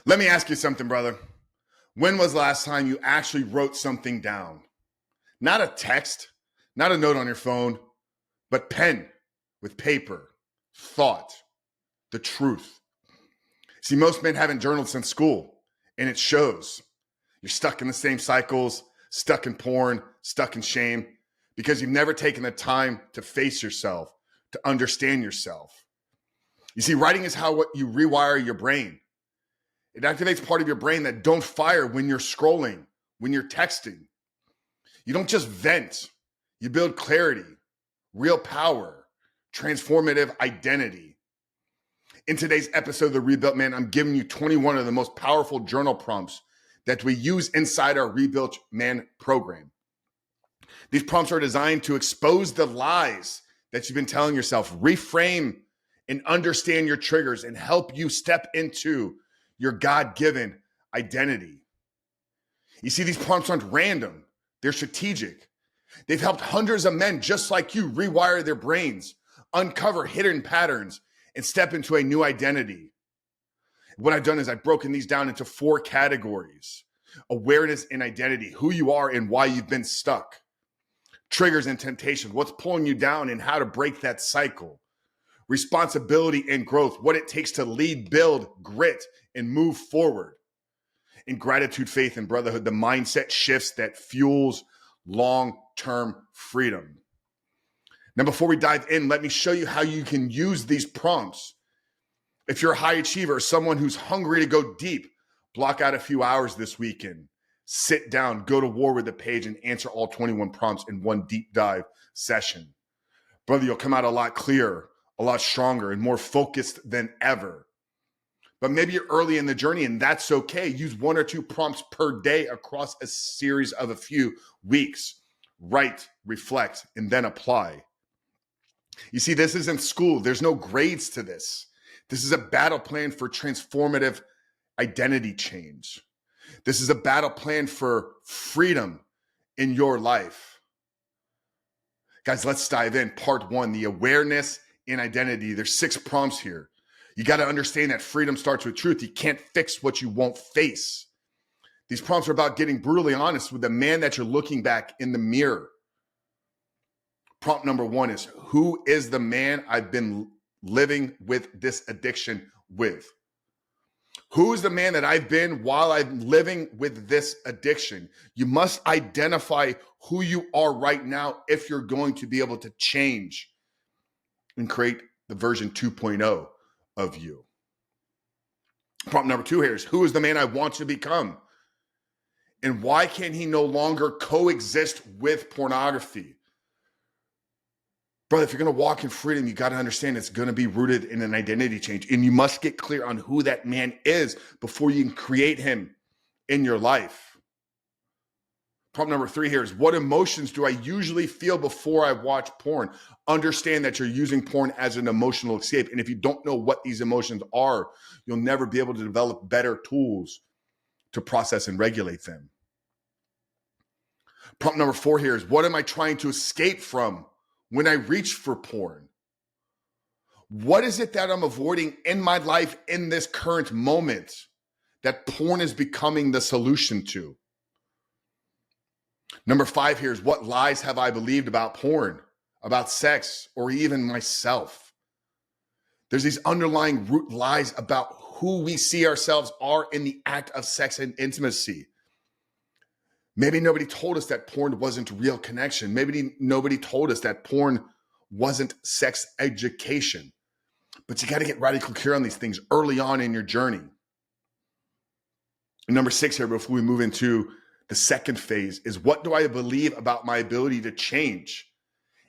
Let me ask you something, brother. When was the last time you actually wrote something down? Not a text, not a note on your phone, but pen with paper, thought, the truth. See, most men haven't journaled since school, and it shows. You're stuck in the same cycles, stuck in porn, stuck in shame, because you've never taken the time to face yourself, to understand yourself. You see, writing is how you rewire your brain. It activates part of your brain that don't fire when you're scrolling, when you're texting. You don't just vent. You build clarity, real power, transformative identity. In today's episode of The Rebuilt Man, I'm giving you 21 of the most powerful journal prompts that we use inside our Rebuilt Man program. These prompts are designed to expose the lies that you've been telling yourself, reframe and understand your triggers, and help you step into your God-given identity. You see, these prompts aren't random. They're strategic. They've helped hundreds of men just like you rewire their brains, uncover hidden patterns, and step into a new identity. What I've done is I've broken these down into 4 categories: awareness and identity, who you are and why you've been stuck; triggers and temptations, what's pulling you down and how to break that cycle; responsibility and growth, what it takes to lead, build, grit, and move forward; and gratitude, faith, and brotherhood, the mindset shifts that fuels long-term freedom. Now, before we dive in, let me show you how you can use these prompts. If you're a high achiever, someone who's hungry to go deep, block out a few hours this weekend. Sit down, go to war with the page, and answer all 21 prompts in one deep dive session. Brother, you'll come out a lot clearer, a lot stronger, and more focused than ever. But maybe you're early in the journey, and that's okay. Use 1 or 2 prompts per day across a series of a few weeks. Write, reflect, and then apply. You see, this isn't school. There's no grades to this. This is a battle plan for transformative identity change. This is a battle plan for freedom in your life. Guys, let's dive in. Part 1, the awareness and identity. There's 6 prompts here. You got to understand that freedom starts with truth. You can't fix what you won't face. These prompts are about getting brutally honest with the man that you're looking back in the mirror. Prompt number 1 is, who is the man I've been living with this addiction with? Who is the man that I've been while I'm living with this addiction? You must identify who you are right now if you're going to be able to change and create the version 2.0 of you. Prompt number 2 here is, who is the man I want to become? And why can he no longer coexist with pornography? Brother, if you're going to walk in freedom, you got to understand it's going to be rooted in an identity change. And you must get clear on who that man is before you can create him in your life. Prompt number 3 here is, what emotions do I usually feel before I watch porn? Understand that you're using porn as an emotional escape. And if you don't know what these emotions are, you'll never be able to develop better tools to process and regulate them. Prompt number 4 here is, what am I trying to escape from when I reach for porn? What is it that I'm avoiding in my life in this current moment that porn is becoming the solution to? Number 5 here is, what lies have I believed about porn, about sex, or even myself? There's these underlying root lies about who we see ourselves are in the act of sex and intimacy. Maybe nobody told us that porn wasn't real connection. Maybe nobody told us that porn wasn't sex education. But you got to get radically clear on these things early on in your journey. And number 6 here, before we move into the second phase, is, what do I believe about my ability to change?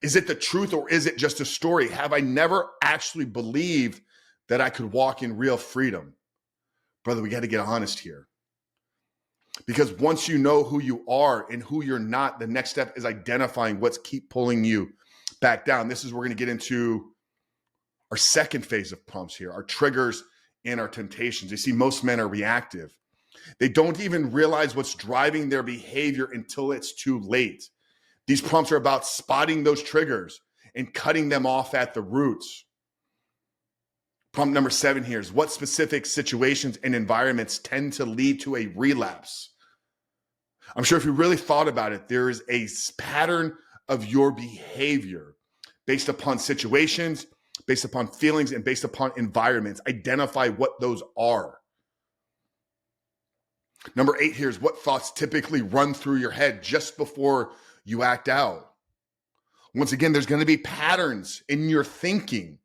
Is it the truth, or is it just a story? Have I never actually believed that I could walk in real freedom? Brother, we got to get honest here. Because once you know who you are and who you're not, the next step is identifying what's keep pulling you back down. This is where we're going to get into our second phase of prompts here, our triggers and our temptations. You see, most men are reactive. They don't even realize what's driving their behavior until it's too late. These prompts are about spotting those triggers and cutting them off at the roots. Prompt number 7 here is, what specific situations and environments tend to lead to a relapse? I'm sure if you really thought about it, there is a pattern of your behavior based upon situations, based upon feelings, and based upon environments. Identify what those are. Number 8 here is, what thoughts typically run through your head just before you act out? Once again, there's going to be patterns in your thinking.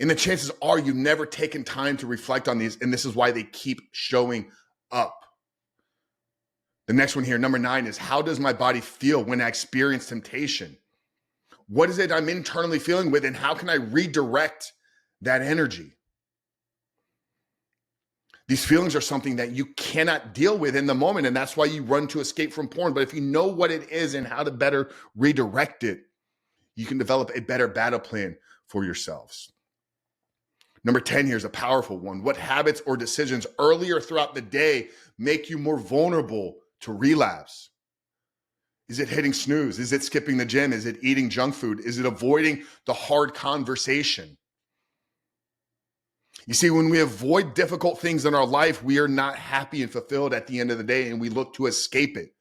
And the chances are you've never taken time to reflect on these, and this is why they keep showing up. The next one here, number 9, is, how does my body feel when I experience temptation? What is it I'm internally feeling with, and how can I redirect that energy? These feelings are something that you cannot deal with in the moment, and that's why you run to escape from porn. But if you know what it is and how to better redirect it, you can develop a better battle plan for yourselves. Number 10 here is a powerful one. What habits or decisions earlier throughout the day make you more vulnerable to relapse? Is it hitting snooze? Is it skipping the gym? Is it eating junk food? Is it avoiding the hard conversation? You see, when we avoid difficult things in our life, we are not happy and fulfilled at the end of the day, and we look to escape it.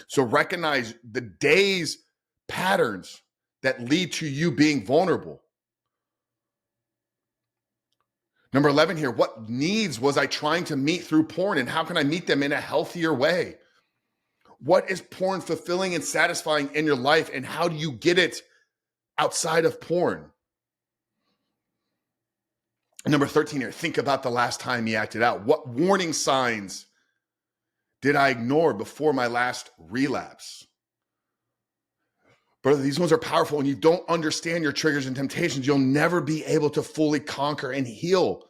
So recognize the day's patterns that lead to you being vulnerable. Number 11 here, what needs was I trying to meet through porn, and how can I meet them in a healthier way? What is porn fulfilling and satisfying in your life, and how do you get it outside of porn? Number 13 here, think about the last time you acted out. What warning signs did I ignore before my last relapse? Brother, these ones are powerful. When you don't understand your triggers and temptations, you'll never be able to fully conquer and heal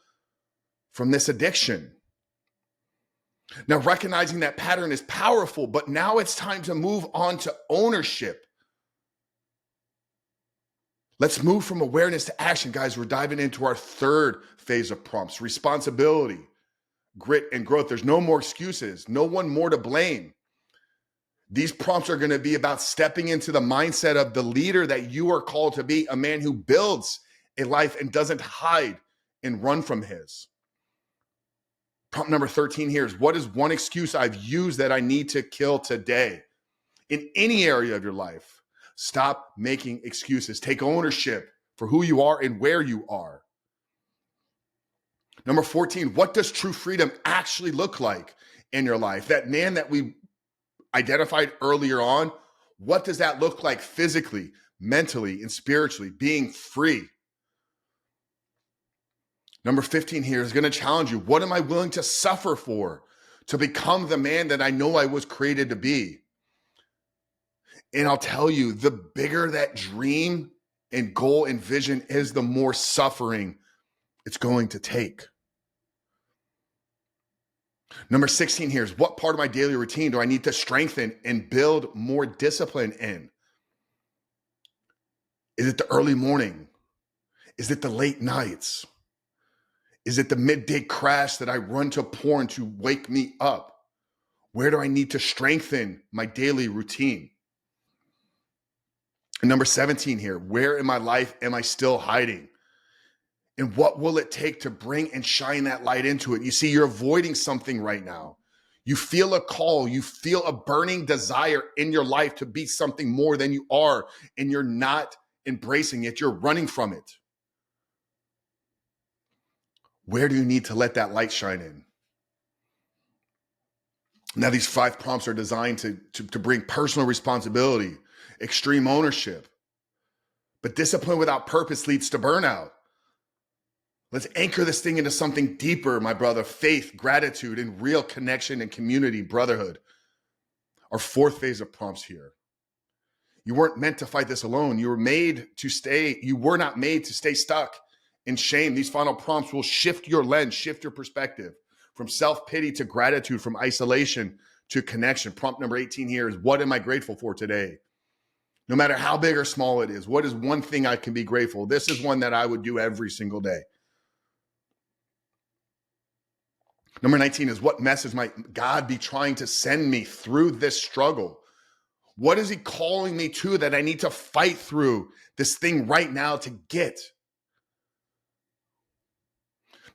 from this addiction. Now, recognizing that pattern is powerful, but now it's time to move on to ownership. Let's move from awareness to action, guys. We're diving into our third phase of prompts: responsibility, grit, and growth. There's no more excuses, no one more to blame. These prompts are going to be about stepping into the mindset of the leader that you are called to be, a man who builds a life and doesn't hide and run from his. Prompt number 13 here is, what is one excuse I've used that I need to kill today? In any area of your life, stop making excuses. Take ownership for who you are and where you are. Number 14, what does true freedom actually look like in your life? That man that we identified earlier on, what does that look like physically, mentally, and spiritually? Being free. Number 15 here is going to challenge you. What am I willing to suffer for to become the man that I know I was created to be? And I'll tell you, the bigger that dream and goal and vision is, the more suffering it's going to take. Number 16 here is, what part of my daily routine do I need to strengthen and build more discipline in? Is it the early morning? Is it the late nights? Is it the midday crash that I run to porn to wake me up? Where do I need to strengthen my daily routine? And number 17 here, where in my life am I still hiding? And what will it take to bring and shine that light into it? You see, you're avoiding something right now. You feel a call, you feel a burning desire in your life to be something more than you are, and you're not embracing it. You're running from it. Where do you need to let that light shine in? Now, these 5 prompts are designed to bring personal responsibility, extreme ownership. But discipline without purpose leads to burnout. Let's anchor this thing into something deeper, my brother: faith, gratitude, and real connection and community, brotherhood. Our 4th phase of prompts here. You weren't meant to fight this alone. You were not made to stay stuck in shame. These final prompts will shift your lens, shift your perspective from self-pity to gratitude, from isolation to connection. Prompt number 18 here is, what am I grateful for today? No matter how big or small it is, what is one thing I can be grateful? This is one that I would do every single day. Number 19 is, what message might God be trying to send me through this struggle? What is he calling me to that I need to fight through this thing right now to get?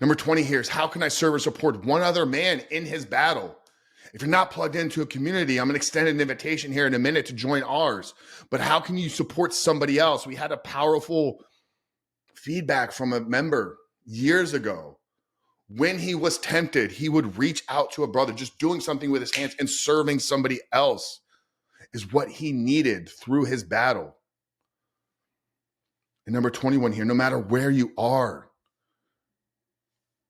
Number 20 here is, how can I serve or support one other man in his battle? If you're not plugged into a community, I'm going to extend an invitation here in a minute to join ours. But how can you support somebody else? We had a powerful feedback from a member years ago. When he was tempted, he would reach out to a brother. Just doing something with his hands and serving somebody else is what he needed through his battle. And number 21 here, no matter where you are,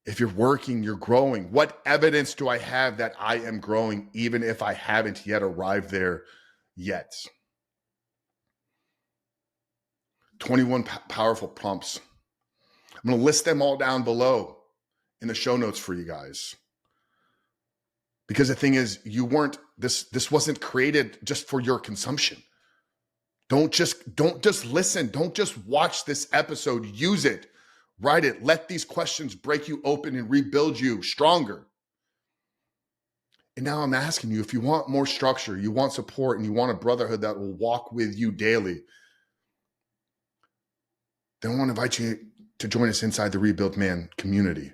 if you're working, you're growing. What evidence do I have that I am growing, even if I haven't yet arrived there yet? 21 powerful prompts. I'm going to list them all down below in the show notes for you guys. Because the thing is, this wasn't created just for your consumption. Don't just listen. Don't just watch this episode. Use it. Write it. Let these questions break you open and rebuild you stronger. And now I'm asking you, if you want more structure, you want support, and you want a brotherhood that will walk with you daily, then I want to invite you to join us inside the Rebuilt Man community.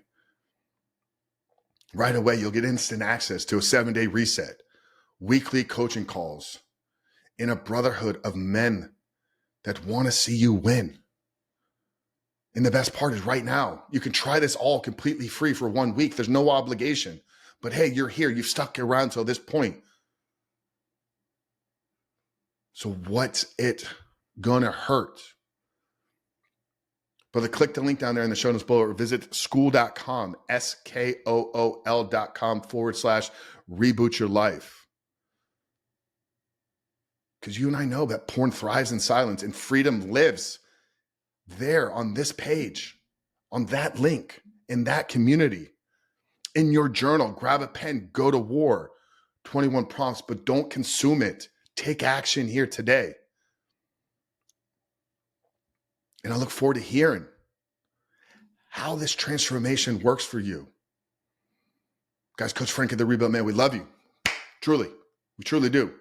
Right away, you'll get instant access to a 7-day reset, weekly coaching calls, in a brotherhood of men that want to see you win. And the best part is right now, you can try this all completely free for 1 week. There's no obligation. But hey, you're here. You've stuck around till this point. So what's it gonna hurt? Brother, click the link down there in the show notes below, or visit skool.com, SKOOL.com/reboot your life. Because you and I know that porn thrives in silence and freedom lives there on this page, on that link, in that community. In your journal, grab a pen, go to war. 21 prompts, but don't consume it. Take action here today. And I look forward to hearing how this transformation works for you. Guys, Coach Frank of the Rebuilt Man, we love you. Truly. We truly do.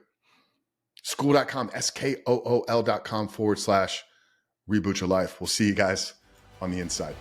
Skool.com, SKOOL.com /reboot your life. We'll see you guys on the inside.